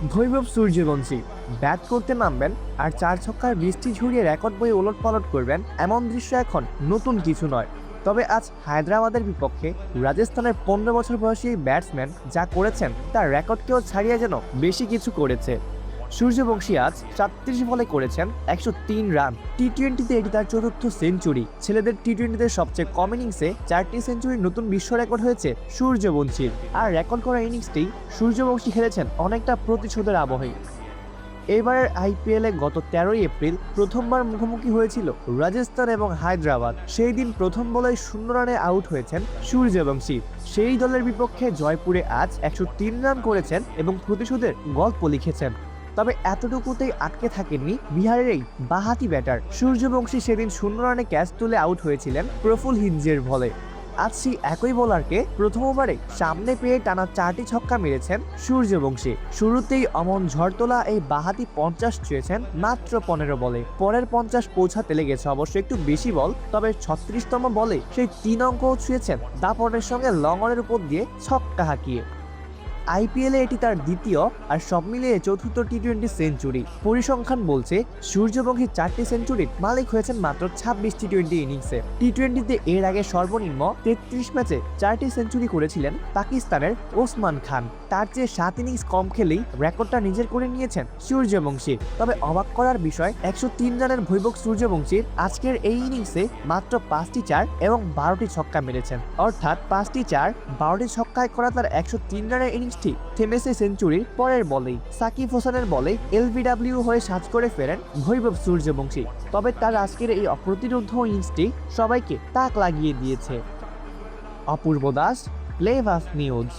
বৈভব Suryavanshi bat করতে নামবেন আর 4 ছক্কার বৃষ্টি ঝরিয়ে রেকর্ড বই ওলটপালট করবেন, এমন দৃশ্য এখন নতুন কিছু নয়। তবে আজ হায়দ্রাবাদের বিপক্ষে রাজস্থানের 15 বছর বয়সী এই ব্যাটসম্যান যা করেছেন তার রেকর্ডকেও ছাড়িয়ে যেন বেশি কিছু করেছে। সূর্যবংশী আজ 36 বলে করেছেন 103 রান। টি-20তে এটি তার চতুর্থ সেঞ্চুরি। ছেলেদের টি-20তে সবচেয়ে কম ইনিংসে 4টি সেঞ্চুরির নতুন বিশ্ব রেকর্ড হয়েছে সূর্যবংশীর। আর রেকর্ড করা ইনিংসটি সূর্যবংশী খেলেছেন অনেকটা প্রতিশোধের আবহে। এবারের আইপিএলে গত 13 এপ্রিল প্রথমবার মুখোমুখি হয়েছিল রাজস্থান এবং হায়দ্রাবাদ। সেই দিন প্রথম বলেই 0 রানে আউট হয়েছেন সূর্যবংশী। সেই দলের বিপক্ষে জয়পুরে আজ 103 রান করেছেন এবং প্রতিশোধের গল্প লিখেছেন। তবে এতটুকুতেই আটকে থাকেননি বিহারের এই বাঁহাতি ব্যাটার। সূর্যবংশী সেদিন 0 রানে ক্যাচ তুলে আউট হয়েছিলেন প্রফুল হিঞ্জের বলে। আজ সেই একই বোলারকে প্রথম ওভারে সামনে পেয়ে টানা 4টি ছক্কা মেরেছেন সূর্যবংশী। শুরুতেই অমন ঝড় তোলা এই বাঁহাতি 50 ছুঁয়েছেন মাত্র 15 বলে। পরের 50 পৌঁছাতে লেগেছে অবশ্য একটু বেশি বল, তবে 36তম বলে সেই 3 অঙ্কও ছুঁয়েছেন দাপটের সঙ্গে লঙ্গনের উপর দিয়ে ছক্কা হাঁকিয়ে। আইপিএলে এটি তার দ্বিতীয় আর সব মিলিয়ে চতুর্থ টি-20 সেঞ্চুরি। পরিসংখ্যান বলছে সূর্যবংশী 4টি সেঞ্চুরির মালিক হয়েছেন মাত্র 26 টি-20 ইনিংসে। টি-20তে এর আগে সর্বনিম্ন 33 ম্যাচে 4টি সেঞ্চুরি করেছিলেন পাকিস্তানের ওসমান খান। তার চেয়ে 7 ইনিংস কম খেলেই রেকর্ডটা নিজের করে নিয়েছেন সূর্যবংশী। তবে অবাক করার বিষয় 103 রানের বৈভব সূর্যবংশীর আজকের এই ইনিংসে মাত্র 5টি 4 এবং 12টি ছক্কা মেরেছেন। অর্থাৎ 5টি 4 12টি ছক্কায় করা তার 103 রানের ইনিংসটি থেমেছে সেঞ্চুরির পরের বলেই। সাকিব হোসেনের বলে এলবিডব্লিউ হয়ে সাজ করে ফেরেন বৈভব সূর্যবংশী। তবে তার আজকের এই অপ্রতিরোধ্য ইনিংসটি সবাইকে তাক লাগিয়ে দিয়েছে। অপূর্ব দাস, প্লেভাস নিউজ।